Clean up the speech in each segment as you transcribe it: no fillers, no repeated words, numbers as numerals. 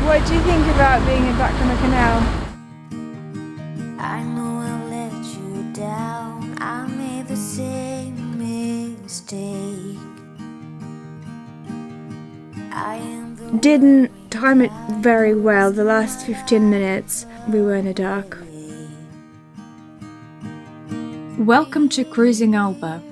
What do you think about being back on the canal? I know I've let you down. I made the same mistake. Didn't time it very well. The last 15 minutes we were in the dark. Welcome to Cruising Alba.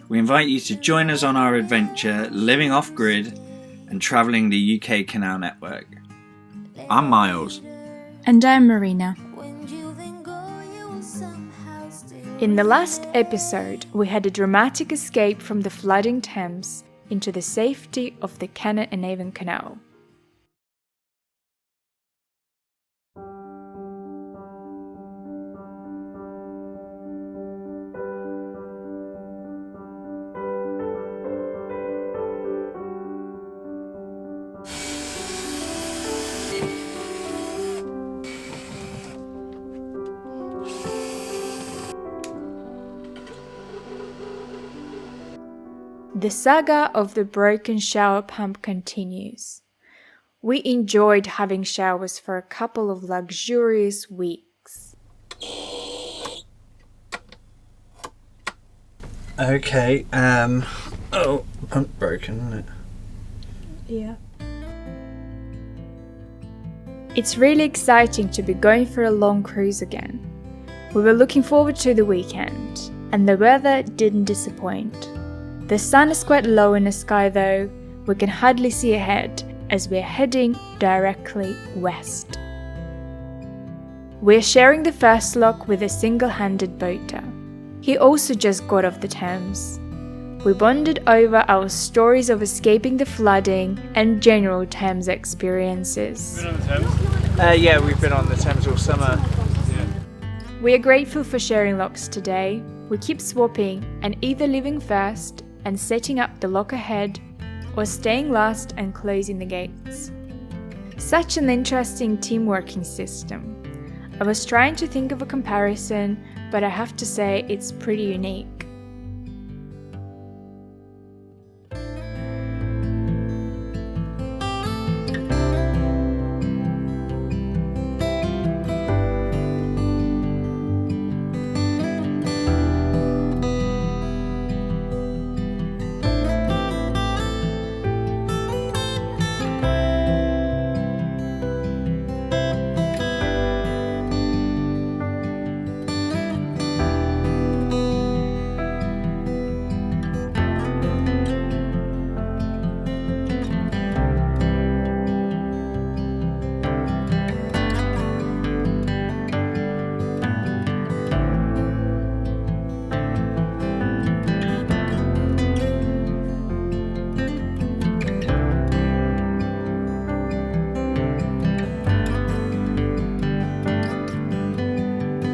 We invite you to join us on our adventure living off-grid and travelling the UK canal network. I'm Miles. And I'm Marina. In the last episode, we had a dramatic escape from the flooding Thames into the safety of the Kennet and Avon Canal. The saga of the broken shower pump continues. We enjoyed having showers for a couple of luxurious weeks. Okay, pump broken, isn't it? Yeah. It's really exciting to be going for a long cruise again. We were looking forward to the weekend, and the weather didn't disappoint. The sun is quite low in the sky though. We can hardly see ahead as we're heading directly west. We're sharing the first lock with a single-handed boater. He also just got off the Thames. We bonded over our stories of escaping the flooding and general Thames experiences. Been on the Thames? Yeah, we've been on the Thames all summer. Yeah. We are grateful for sharing locks today. We keep swapping and either leaving first and setting up the lock ahead, or staying last and closing the gates. Such an interesting team working system. I was trying to think of a comparison, but I have to say it's pretty unique.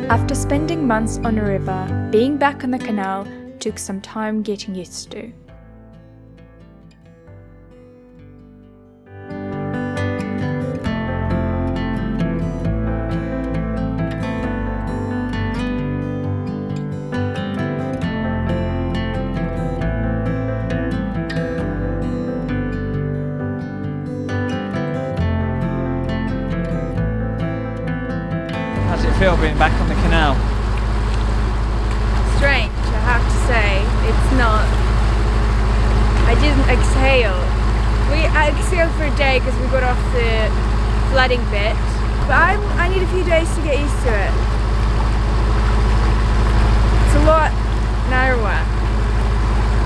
After spending months on a river, being back on the canal took some time getting used to. How's it feel being back on the canal? Strange, I have to say. It's not. I didn't exhale. I exhaled for a day because we got off the flooding bit, but I need a few days to get used to it. It's a lot narrower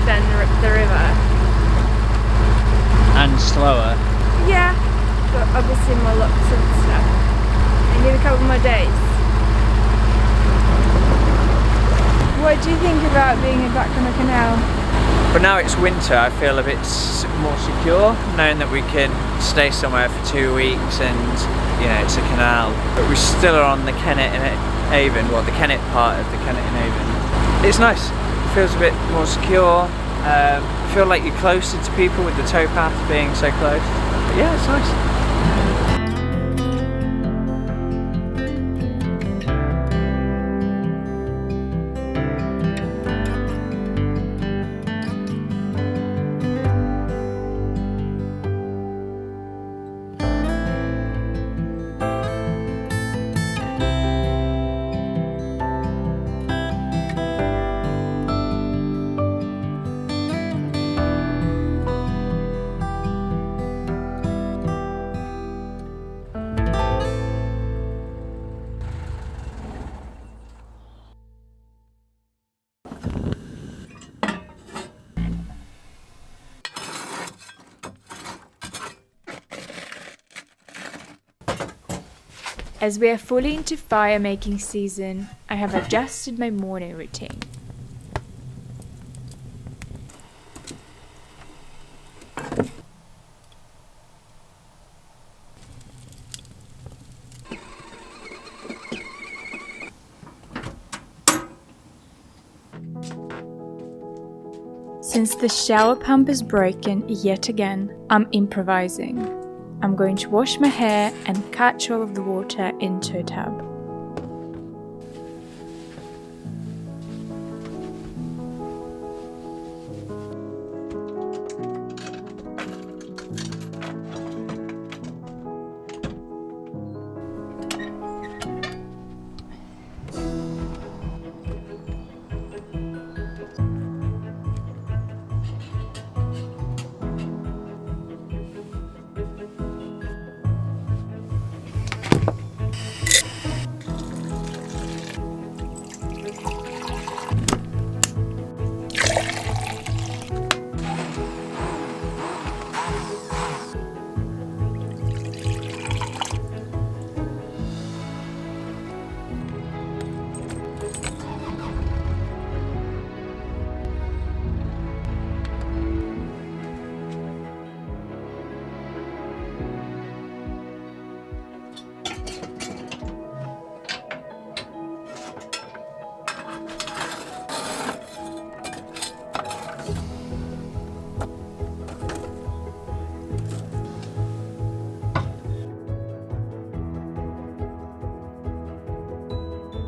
than the river. And slower. Yeah, but obviously more locks and stuff. I need a couple more days. What do you think about being back on the canal? But now it's winter, I feel a bit more secure, knowing that we can stay somewhere for 2 weeks and, you know, it's a canal. But we still are on the Kennet and Avon, well, the Kennet part of the Kennet and Avon. It's nice, it feels a bit more secure. I feel like you're closer to people with the towpath being so close. But yeah, it's nice. As we are fully into fire making season, I have adjusted my morning routine. Since the shower pump is broken yet again, I'm improvising. I'm going to wash my hair and catch all of the water into a tub.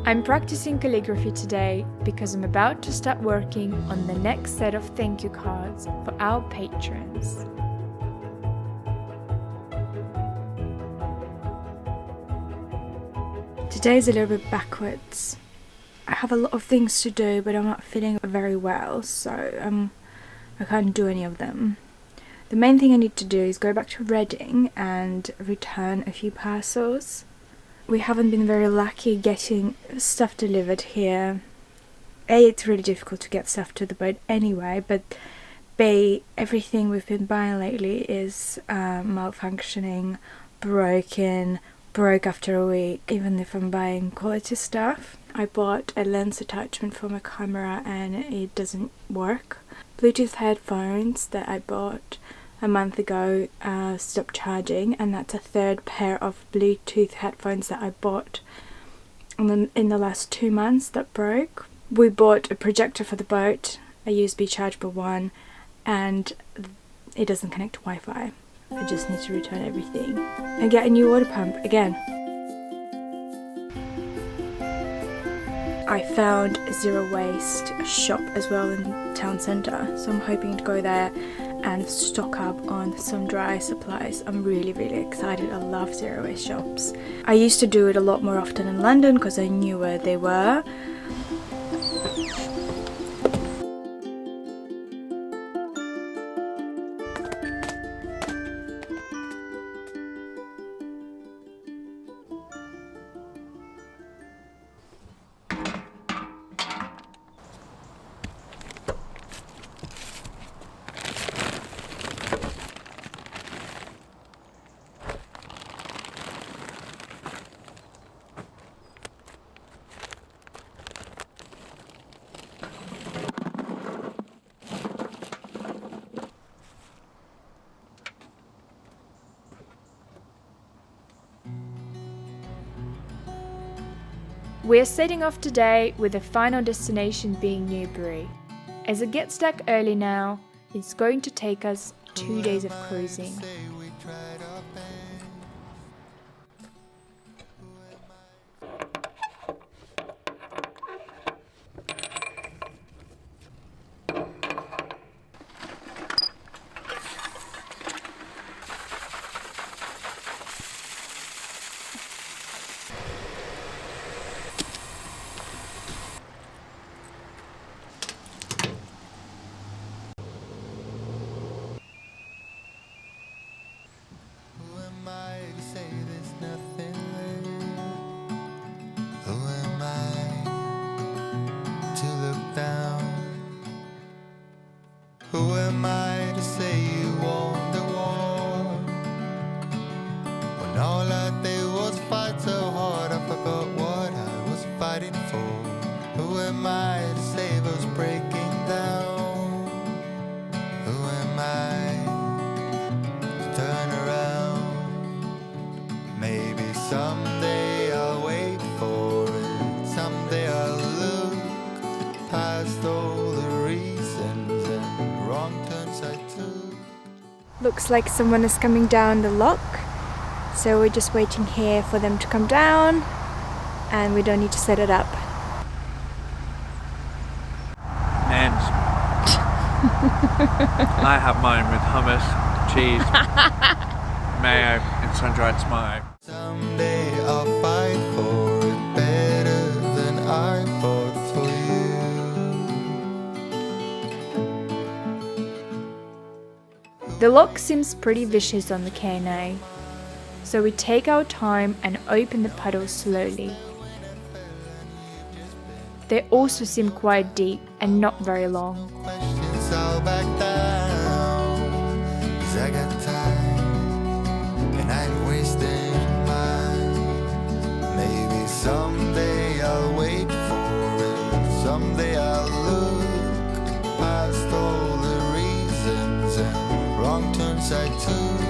I'm practicing calligraphy today because I'm about to start working on the next set of thank you cards for our patrons. Today's a little bit backwards. I have a lot of things to do, but I'm not feeling very well, so I can't do any of them. The main thing I need to do is go back to Reading and return a few parcels. We haven't been very lucky getting stuff delivered here. A, it's really difficult to get stuff to the boat anyway, but B, everything we've been buying lately is malfunctioning, broke after a week, even if I'm buying quality stuff. I bought a lens attachment for my camera and it doesn't work. Bluetooth headphones that I bought a month ago stopped charging, and that's a third pair of Bluetooth headphones that I bought in the last 2 months that broke. We bought a projector for the boat, a USB chargeable one, and it doesn't connect to Wi-Fi. I just need to return everything and get a new water pump again. I found a zero waste shop as well in town centre, so I'm hoping to go there and stock up on some dry supplies. I'm really excited. I love zero waste shops. I used to do it a lot more often in London because I knew where they were. We're setting off today with the final destination being Newbury. As it gets dark early now, it's going to take us 2 days of cruising. am I to save us breaking down? Who am I to turn around? Maybe someday I'll wait for it. Someday I'll look past all the reasons and wrong turns I took. Looks like someone is coming down the lock, so we're just waiting here for them to come down, and we don't need to set it up. And I have mine with hummus, cheese, mayo, and sun-dried tomato. Someday I'll fight for it better than I fought for you. The lock seems pretty vicious on the K&A, so we take our time and open the puddles slowly. They also seem quite deep and not very long. Questions I'll back down, 'cause I got time and I ain't wasting mine. Maybe someday I'll wait for it. Someday I'll look past all the reasons and wrong turns I took.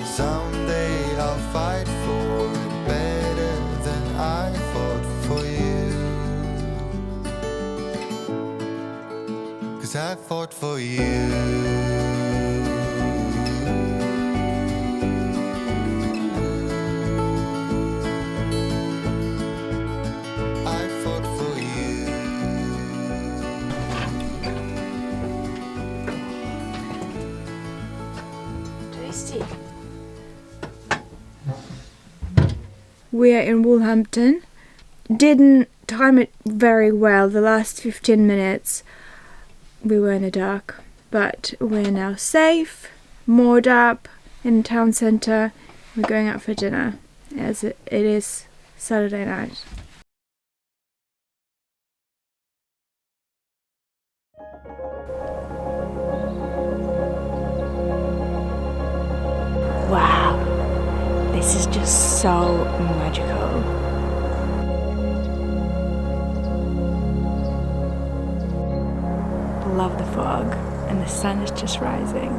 Someday I'll fight for it better than I fought for you. 'Cause I fought for you. I fought for you. Tasty. We are in Wolverhampton. Didn't time it very well. The last 15 minutes we were in the dark, but we're now safe, moored up in the town centre. We're going out for dinner as it is Saturday night. Wow, this is just so magical. Love the fog, and the sun is just rising.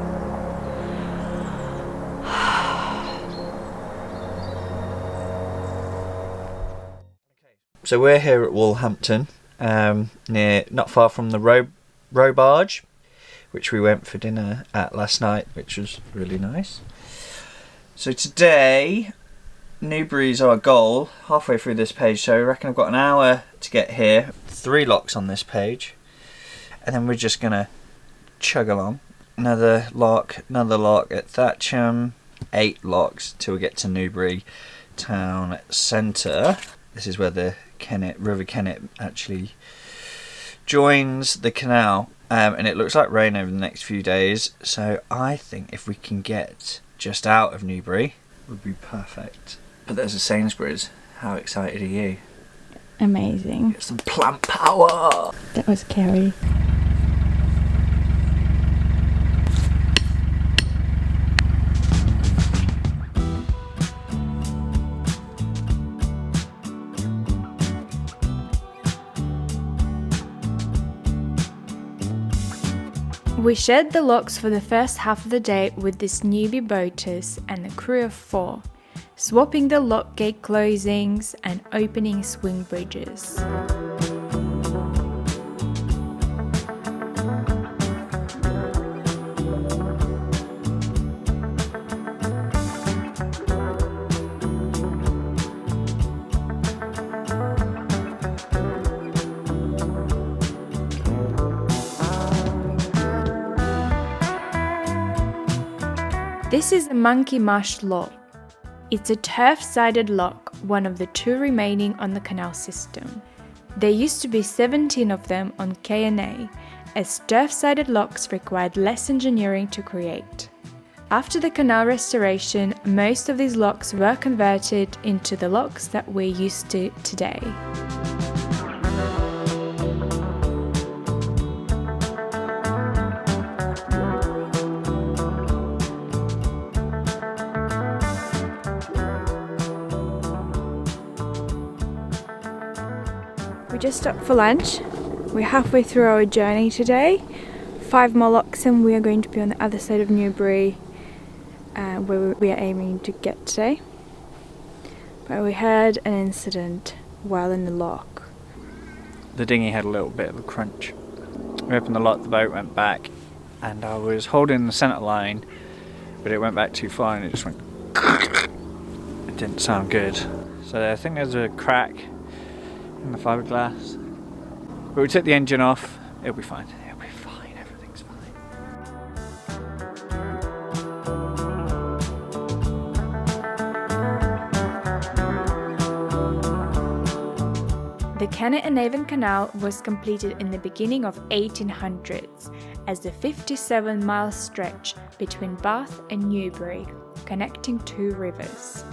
So we're here at Wolverhampton, not far from the row barge, which we went for dinner at last night, which was really nice. So today, Newbury's our goal, halfway through this page, so I reckon I've got an hour to get here. 3 locks on this page. And then we're just gonna chug along. Another lock at Thatcham. 8 locks till we get to Newbury town centre. This is where the River Kennet actually joins the canal. And it looks like rain over the next few days. So I think if we can get just out of Newbury, would be perfect. But there's a Sainsbury's. How excited are you? Amazing. Get some plant power. That was scary. We shared the locks for the first half of the day with this newbie boaters and a crew of 4, swapping the lock gate closings and opening swing bridges. This is a monkey mash lock. It's a turf-sided lock, one of the 2 remaining on the canal system. There used to be 17 of them on K&A, as turf-sided locks required less engineering to create. After the canal restoration, most of these locks were converted into the locks that we're used to today. We just stopped for lunch. We're halfway through our journey today. 5 more locks and we are going to be on the other side of Newbury, where we are aiming to get today. But we had an incident while in the lock. The dinghy had a little bit of a crunch. We opened the lock, the boat went back, and I was holding the centre line, but it went back too far and it just went. It didn't sound good. So I think there's a crack in the fiberglass. But we took the engine off, it'll be fine. It'll be fine, everything's fine. The Kennet and Avon Canal was completed in the beginning of 1800s as the 57-mile stretch between Bath and Newbury, connecting 2 rivers.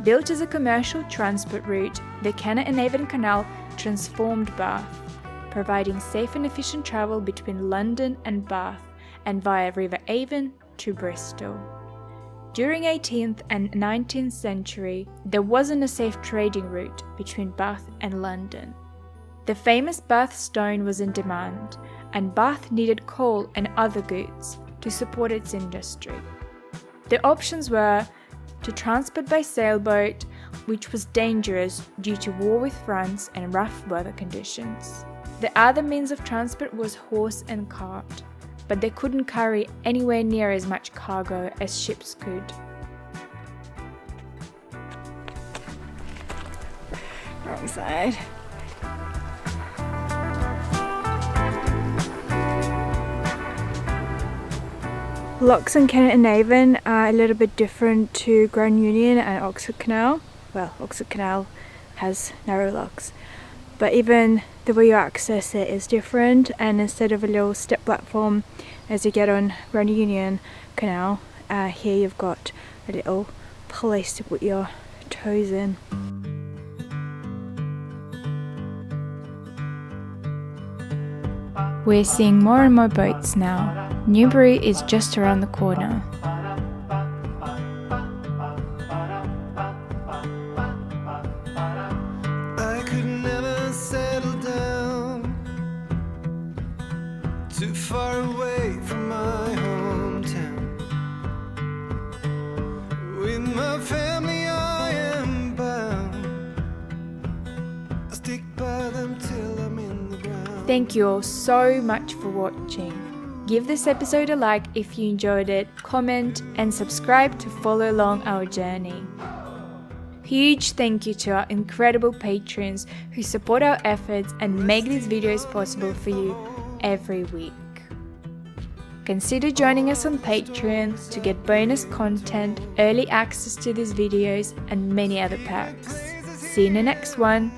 Built as a commercial transport route, the Kennet and Avon Canal transformed Bath, providing safe and efficient travel between London and Bath and via River Avon to Bristol. During 18th and 19th century, there wasn't a safe trading route between Bath and London. The famous Bath stone was in demand, and Bath needed coal and other goods to support its industry. The options were to transport by sailboat, which was dangerous due to war with France and rough weather conditions. The other means of transport was horse and cart, but they couldn't carry anywhere near as much cargo as ships could. Wrong side. Locks in Kennet and Avon are a little bit different to Grand Union and Oxford Canal. Well, Oxford Canal has narrow locks, but even the way you access it is different, and instead of a little step platform as you get on Grand Union Canal, here you've got a little place to put your toes in. We're seeing more and more boats now. Newbury is just around the corner. I could never settle down too far away from my hometown. With my family I am bound. I stick by them till I'm in the ground. Thank you all so much for watching. Give this episode a like if you enjoyed it, comment and subscribe to follow along our journey. Huge thank you to our incredible patrons who support our efforts and make these videos possible for you every week. Consider joining us on Patreon to get bonus content, early access to these videos and many other perks. See you in the next one.